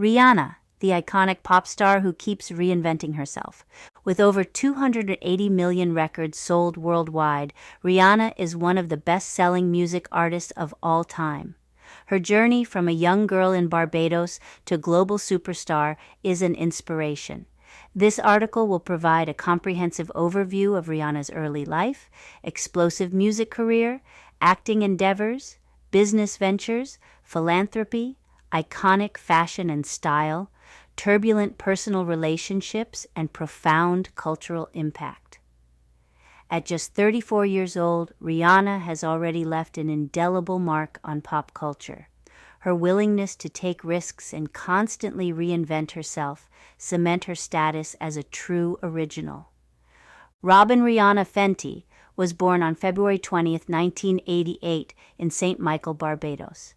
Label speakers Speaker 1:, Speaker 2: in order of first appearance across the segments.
Speaker 1: Rihanna, the iconic pop star who keeps reinventing herself. With over 280 million records sold worldwide, Rihanna is one of the best-selling music artists of all time. Her journey from a young girl in Barbados to global superstar is an inspiration. This article will provide a comprehensive overview of Rihanna's early life, explosive music career, acting endeavors, business ventures, philanthropy, iconic fashion and style, turbulent personal relationships, and profound cultural impact. At just 34 years old, Rihanna has already left an indelible mark on pop culture. Her willingness to take risks and constantly reinvent herself cement her status as a true original. Robyn Rihanna Fenty was born on February 20, 1988, in St. Michael, Barbados.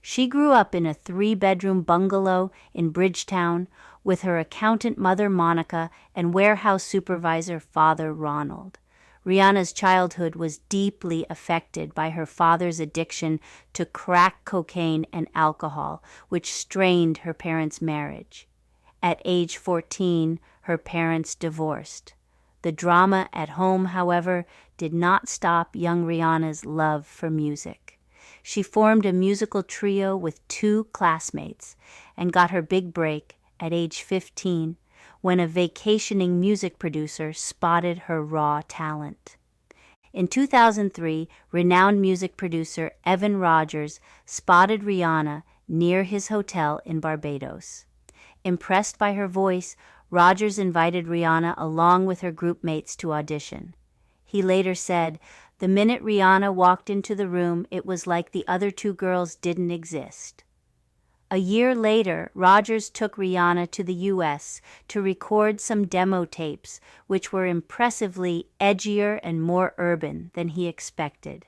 Speaker 1: She grew up in a 3-bedroom bungalow in Bridgetown with her accountant mother Monica and warehouse supervisor father Ronald. Rihanna's childhood was deeply affected by her father's addiction to crack cocaine and alcohol, which strained her parents' marriage. At age 14, her parents divorced. The drama at home, however, did not stop young Rihanna's love for music. She formed a musical trio with 2 classmates and got her big break at age 15 when a vacationing music producer spotted her raw talent. In 2003, renowned music producer Evan Rogers spotted Rihanna near his hotel in Barbados. Impressed by her voice, Rogers invited Rihanna along with her group mates to audition. He later said, "The minute Rihanna walked into the room, it was like the other 2 girls didn't exist." A year later, Rogers took Rihanna to the U.S. to record some demo tapes, which were impressively edgier and more urban than he expected.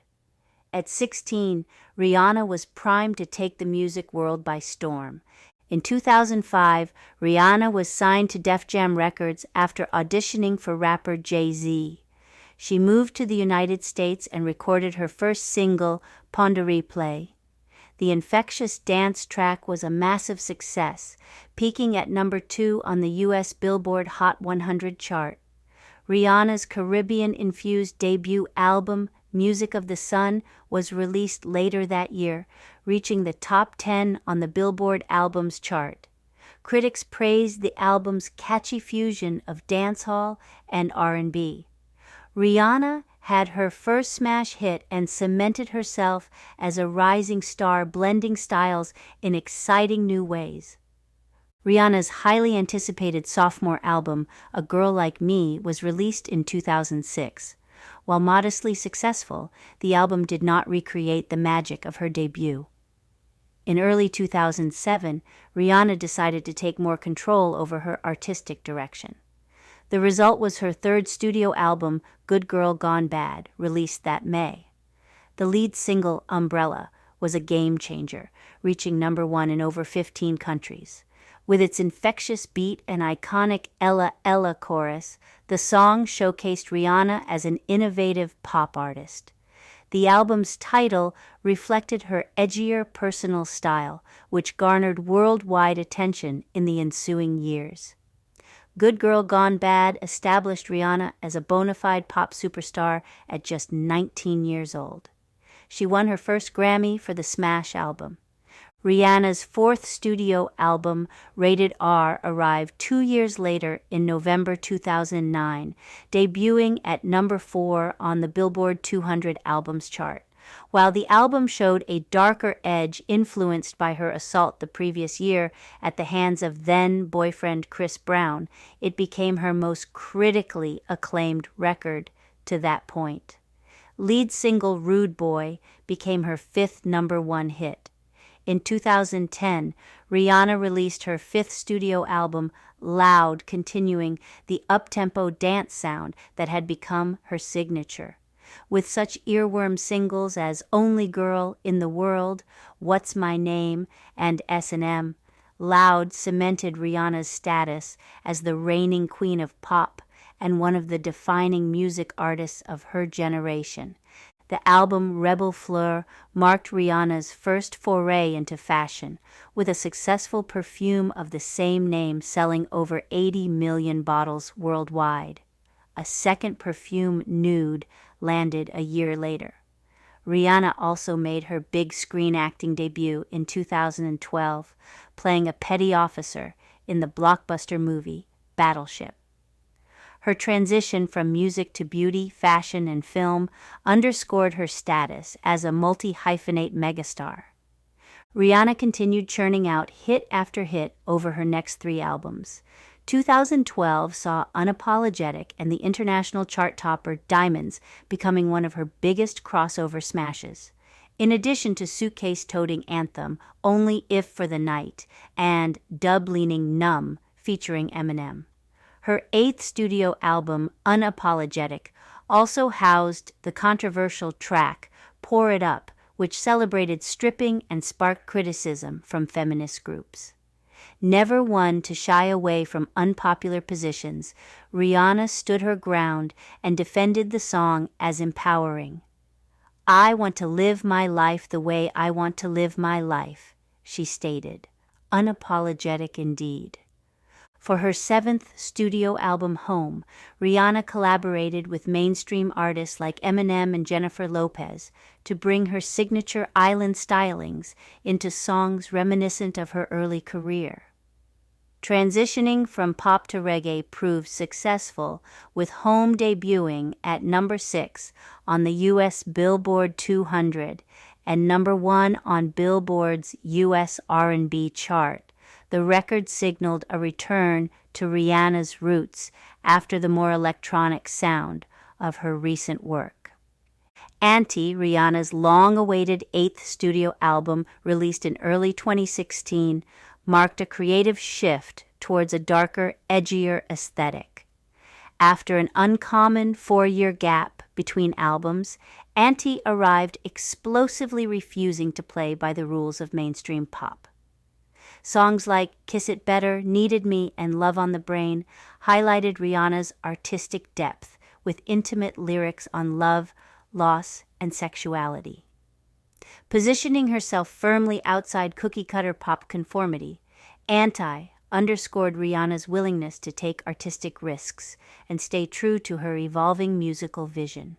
Speaker 1: At 16, Rihanna was primed to take the music world by storm. In 2005, Rihanna was signed to Def Jam Records after auditioning for rapper Jay-Z. She moved to the United States and recorded her first single, Pon de Replay. The infectious dance track was a massive success, peaking at number 2 on the U.S. Billboard Hot 100 chart. Rihanna's Caribbean-infused debut album, Music of the Sun, was released later that year, reaching the top 10 on the Billboard Albums chart. Critics praised the album's catchy fusion of dancehall and R&B. Rihanna had her first smash hit and cemented herself as a rising star, blending styles in exciting new ways. Rihanna's highly anticipated sophomore album, A Girl Like Me, was released in 2006. While modestly successful, the album did not recreate the magic of her debut. In early 2007, Rihanna decided to take more control over her artistic direction. The result was her 3rd studio album, Good Girl Gone Bad, released that May. The lead single, Umbrella, was a game-changer, reaching number 1 in over 15 countries. With its infectious beat and iconic Ella Ella chorus, the song showcased Rihanna as an innovative pop artist. The album's title reflected her edgier personal style, which garnered worldwide attention in the ensuing years. Good Girl Gone Bad established Rihanna as a bona fide pop superstar at just 19 years old. She won her first Grammy for the Smash album. Rihanna's 4th studio album, Rated R, arrived 2 years later in November 2009, debuting at number 4 on the Billboard 200 Albums chart. While the album showed a darker edge influenced by her assault the previous year at the hands of then-boyfriend Chris Brown, it became her most critically acclaimed record to that point. Lead single Rude Boy became her 5th number 1 hit. In 2010, Rihanna released her 5th studio album, Loud, continuing the up-tempo dance sound that had become her signature. With such earworm singles as Only Girl in the World, What's My Name, and S&M, Loud cemented Rihanna's status as the reigning queen of pop and one of the defining music artists of her generation. The album Rebel Fleur marked Rihanna's first foray into fashion, with a successful perfume of the same name selling over 80 million bottles worldwide. A second perfume, Nude, landed a year later. Rihanna also made her big screen acting debut in 2012, playing a petty officer in the blockbuster movie Battleship. Her transition from music to beauty, fashion, and film underscored her status as a multi-hyphenate megastar. Rihanna continued churning out hit after hit over her next 3 albums. 2012 saw Unapologetic and the international chart topper Diamonds becoming one of her biggest crossover smashes, in addition to suitcase-toting anthem Only If for the Night and dub-leaning Numb featuring Eminem. Her 8th studio album, Unapologetic, also housed the controversial track Pour It Up, which celebrated stripping and sparked criticism from feminist groups. Never one to shy away from unpopular positions, Rihanna stood her ground and defended the song as empowering. "I want to live my life the way I want to live my life," she stated. Unapologetic indeed. For her 7th studio album, Home, Rihanna collaborated with mainstream artists like Eminem and Jennifer Lopez to bring her signature island stylings into songs reminiscent of her early career. Transitioning from pop to reggae proved successful, with Home debuting at number 6 on the U.S. Billboard 200 and number 1 on Billboard's U.S. R&B chart. The record signaled a return to Rihanna's roots after the more electronic sound of her recent work. Anti, Rihanna's long-awaited 8th studio album, released in early 2016, marked a creative shift towards a darker, edgier aesthetic. After an uncommon 4-year gap between albums, Anti arrived explosively refusing to play by the rules of mainstream pop. Songs like Kiss It Better, Needed Me, and Love on the Brain highlighted Rihanna's artistic depth with intimate lyrics on love, loss, and sexuality. Positioning herself firmly outside cookie-cutter pop conformity, Anti underscored Rihanna's willingness to take artistic risks and stay true to her evolving musical vision.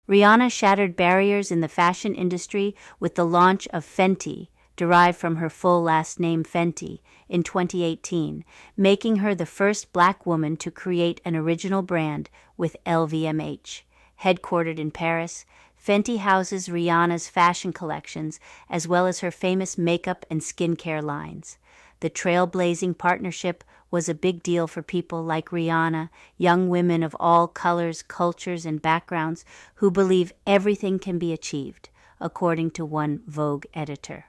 Speaker 1: Rihanna shattered barriers in the fashion industry with the launch of Fenty, derived from her full last name Fenty, in 2018, making her the first Black woman to create an original brand with LVMH. Headquartered in Paris, Fenty houses Rihanna's fashion collections as well as her famous makeup and skincare lines. The trailblazing partnership was a big deal for people like Rihanna, young women of all colors, cultures, and backgrounds who believe everything can be achieved, according to one Vogue editor.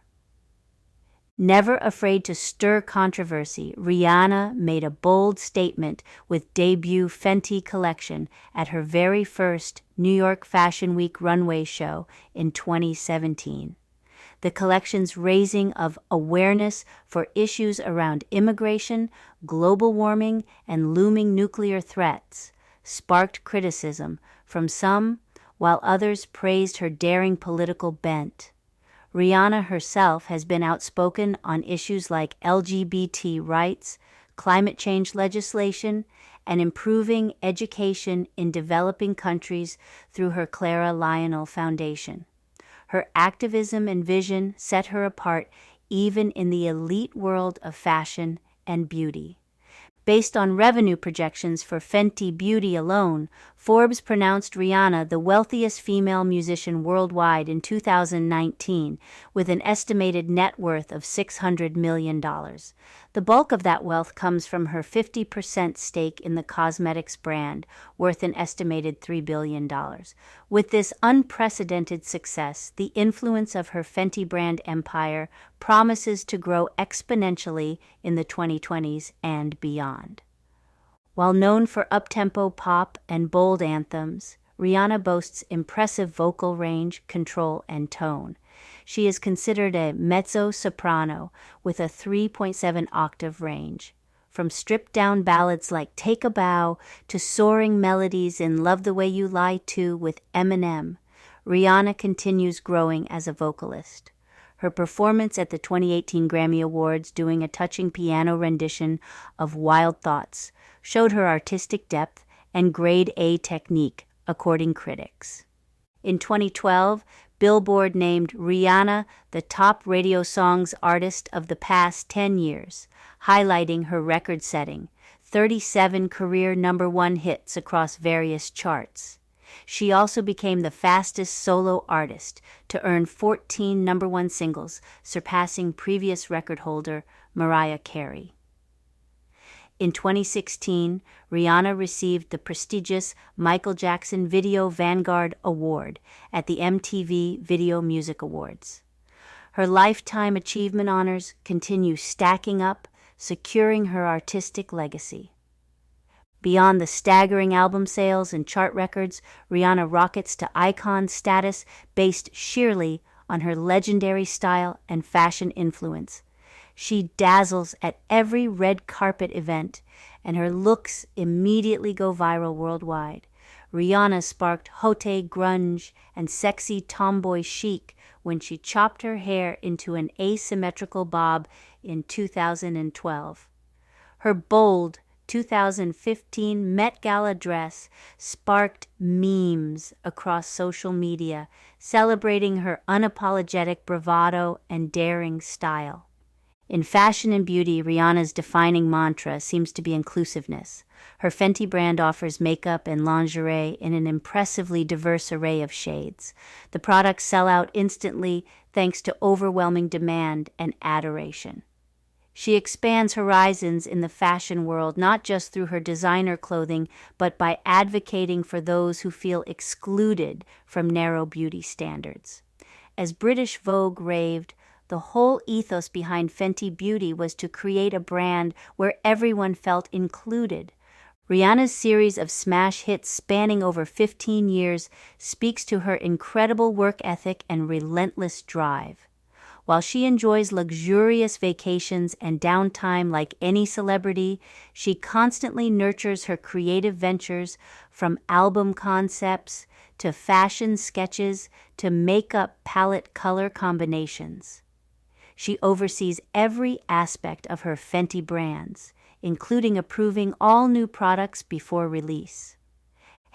Speaker 1: Never afraid to stir controversy, Rihanna made a bold statement with debut Fenty collection at her very first New York Fashion Week runway show in 2017. The collection's raising of awareness for issues around immigration, global warming, and looming nuclear threats sparked criticism from some, while others praised her daring political bent. Rihanna herself has been outspoken on issues like LGBT rights, climate change legislation, and improving education in developing countries through her Clara Lionel Foundation. Her activism and vision set her apart even in the elite world of fashion and beauty. Based on revenue projections for Fenty Beauty alone, Forbes pronounced Rihanna the wealthiest female musician worldwide in 2019, with an estimated net worth of $600 million. The bulk of that wealth comes from her 50% stake in the cosmetics brand, worth an estimated $3 billion. With this unprecedented success, the influence of her Fenty brand empire promises to grow exponentially in the 2020s and beyond. While known for up-tempo pop and bold anthems, Rihanna boasts impressive vocal range, control, and tone. She is considered a mezzo-soprano with a 3.7-octave range. From stripped-down ballads like Take a Bow to soaring melodies in Love the Way You Lie To with Eminem, Rihanna continues growing as a vocalist. Her performance at the 2018 Grammy Awards doing a touching piano rendition of Wild Thoughts showed her artistic depth and grade A technique, according critics. In 2012, Billboard named Rihanna the top radio songs artist of the past 10 years, highlighting her record-setting 37 career #1 hits across various charts. She also became the fastest solo artist to earn 14 #1 singles, surpassing previous record holder Mariah Carey. In 2016, Rihanna received the prestigious Michael Jackson Video Vanguard Award at the MTV Video Music Awards. Her lifetime achievement honors continue stacking up, securing her artistic legacy. Beyond the staggering album sales and chart records, Rihanna rockets to icon status based sheerly on her legendary style and fashion influence. She dazzles at every red carpet event, and her looks immediately go viral worldwide. Rihanna sparked haute grunge and sexy tomboy chic when she chopped her hair into an asymmetrical bob in 2012. Her bold 2015 Met Gala dress sparked memes across social media, celebrating her unapologetic bravado and daring style. In fashion and beauty, Rihanna's defining mantra seems to be inclusiveness. Her Fenty brand offers makeup and lingerie in an impressively diverse array of shades. The products sell out instantly thanks to overwhelming demand and adoration. She expands horizons in the fashion world not just through her designer clothing, but by advocating for those who feel excluded from narrow beauty standards. As British Vogue raved, the whole ethos behind Fenty Beauty was to create a brand where everyone felt included. Rihanna's series of smash hits spanning over 15 years speaks to her incredible work ethic and relentless drive. While she enjoys luxurious vacations and downtime like any celebrity, she constantly nurtures her creative ventures, from album concepts to fashion sketches to makeup palette color combinations. She oversees every aspect of her Fenty brands, including approving all new products before release.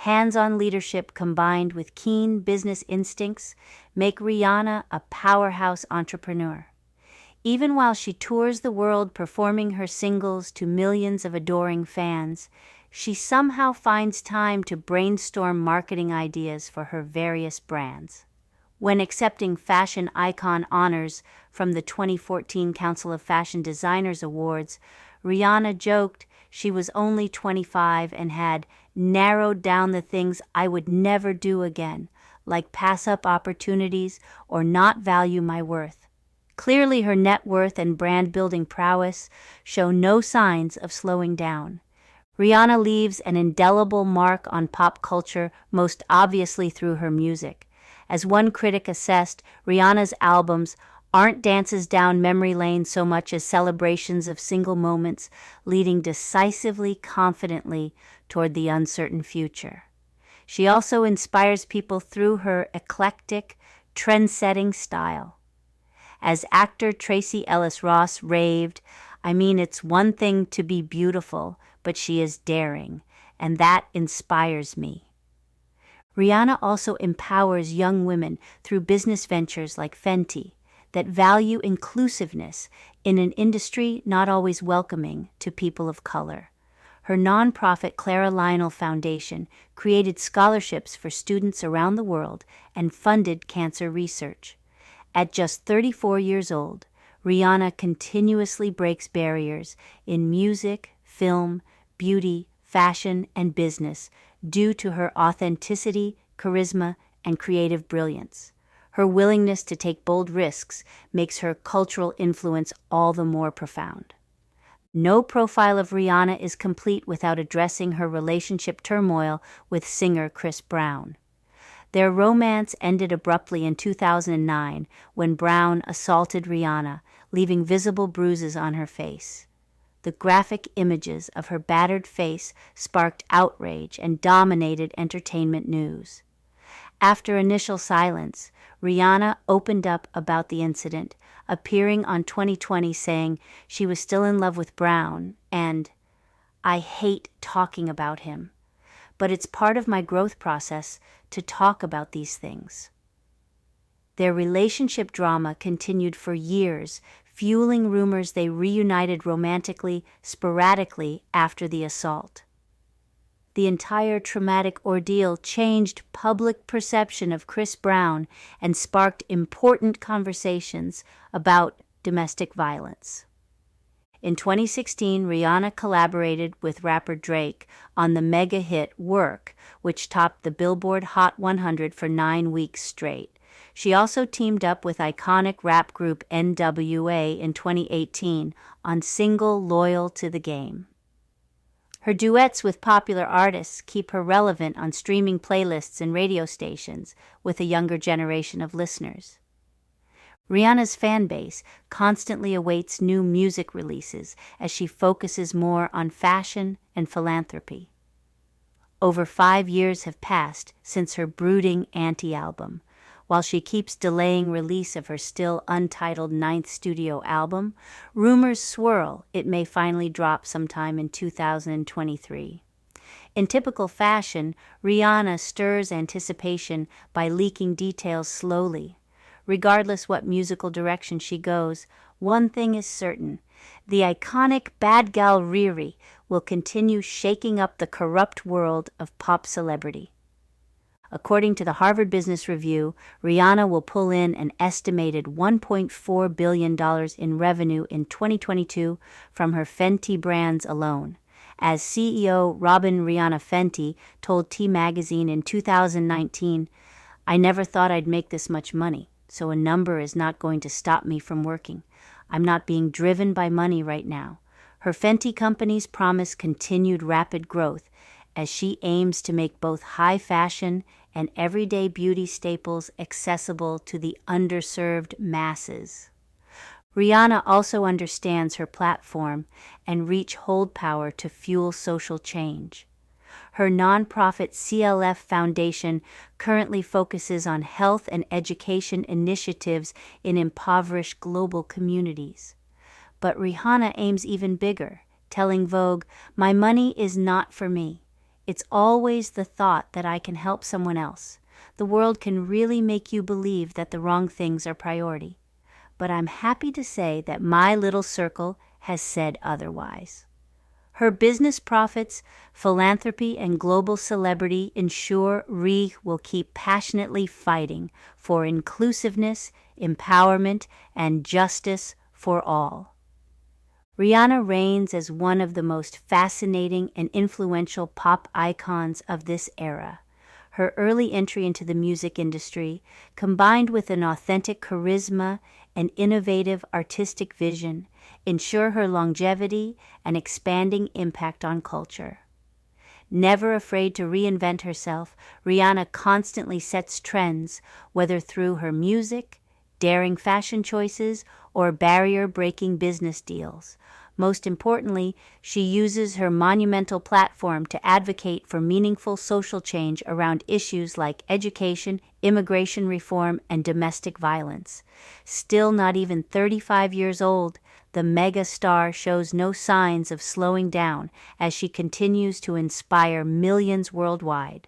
Speaker 1: Hands-on leadership combined with keen business instincts make Rihanna a powerhouse entrepreneur. Even while she tours the world performing her singles to millions of adoring fans, she somehow finds time to brainstorm marketing ideas for her various brands. When accepting fashion icon honors from the 2014 Council of Fashion Designers Awards, Rihanna joked she was only 25 and had narrowed down the things I would never do again, like pass up opportunities or not value my worth. Clearly, her net worth and brand-building prowess show no signs of slowing down. Rihanna leaves an indelible mark on pop culture, most obviously through her music. As one critic assessed, Rihanna's albums aren't dances down memory lane so much as celebrations of single moments, leading decisively, confidently toward the uncertain future. She also inspires people through her eclectic, trend-setting style. As actor Tracee Ellis Ross raved, it's one thing to be beautiful, but she is daring, and that inspires me. Rihanna also empowers young women through business ventures like Fenty that value inclusiveness in an industry not always welcoming to people of color. Her nonprofit Clara Lionel Foundation created scholarships for students around the world and funded cancer research. At just 34 years old, Rihanna continuously breaks barriers in music, film, beauty, fashion, and business due to her authenticity, charisma, and creative brilliance. Her willingness to take bold risks makes her cultural influence all the more profound. No profile of Rihanna is complete without addressing her relationship turmoil with singer Chris Brown. Their romance ended abruptly in 2009 when Brown assaulted Rihanna, leaving visible bruises on her face. The graphic images of her battered face sparked outrage and dominated entertainment news. After initial silence, Rihanna opened up about the incident, appearing on 2020 saying she was still in love with Brown and, "I hate talking about him, but it's part of my growth process to talk about these things." Their relationship drama continued for years, fueling rumors they reunited romantically, sporadically after the assault. The entire traumatic ordeal changed public perception of Chris Brown and sparked important conversations about domestic violence. In 2016, Rihanna collaborated with rapper Drake on the mega hit Work, which topped the Billboard Hot 100 for 9 weeks straight. She also teamed up with iconic rap group NWA in 2018 on single Loyal to the Game. Her duets with popular artists keep her relevant on streaming playlists and radio stations with a younger generation of listeners. Rihanna's fan base constantly awaits new music releases as she focuses more on fashion and philanthropy. Over 5 years have passed since her brooding Anti album. While she keeps delaying release of her still untitled 9th studio album, rumors swirl it may finally drop sometime in 2023. In typical fashion, Rihanna stirs anticipation by leaking details slowly. Regardless what musical direction she goes, one thing is certain: the iconic bad gal Riri will continue shaking up the corrupt world of pop celebrity. According to the Harvard Business Review, Rihanna will pull in an estimated $1.4 billion in revenue in 2022 from her Fenty brands alone. As CEO Robyn Rihanna Fenty told T Magazine in 2019, "I never thought I'd make this much money, so a number is not going to stop me from working. I'm not being driven by money right now." Her Fenty companies promise continued rapid growth as she aims to make both high fashion and everyday beauty staples accessible to the underserved masses. Rihanna also understands her platform and reach hold power to fuel social change. Her nonprofit CLF Foundation currently focuses on health and education initiatives in impoverished global communities. But Rihanna aims even bigger, telling Vogue, "My money is not for me. It's always the thought that I can help someone else. The world can really make you believe that the wrong things are priority. But I'm happy to say that my little circle has said otherwise." Her business profits, philanthropy, and global celebrity ensure Rih will keep passionately fighting for inclusiveness, empowerment, and justice for all. Rihanna reigns as one of the most fascinating and influential pop icons of this era. Her early entry into the music industry, combined with an authentic charisma and innovative artistic vision, ensure her longevity and expanding impact on culture. Never afraid to reinvent herself, Rihanna constantly sets trends, whether through her music, daring fashion choices, or barrier-breaking business deals. Most importantly, she uses her monumental platform to advocate for meaningful social change around issues like education, immigration reform, and domestic violence. Still not even 35 years old, the mega star shows no signs of slowing down as she continues to inspire millions worldwide.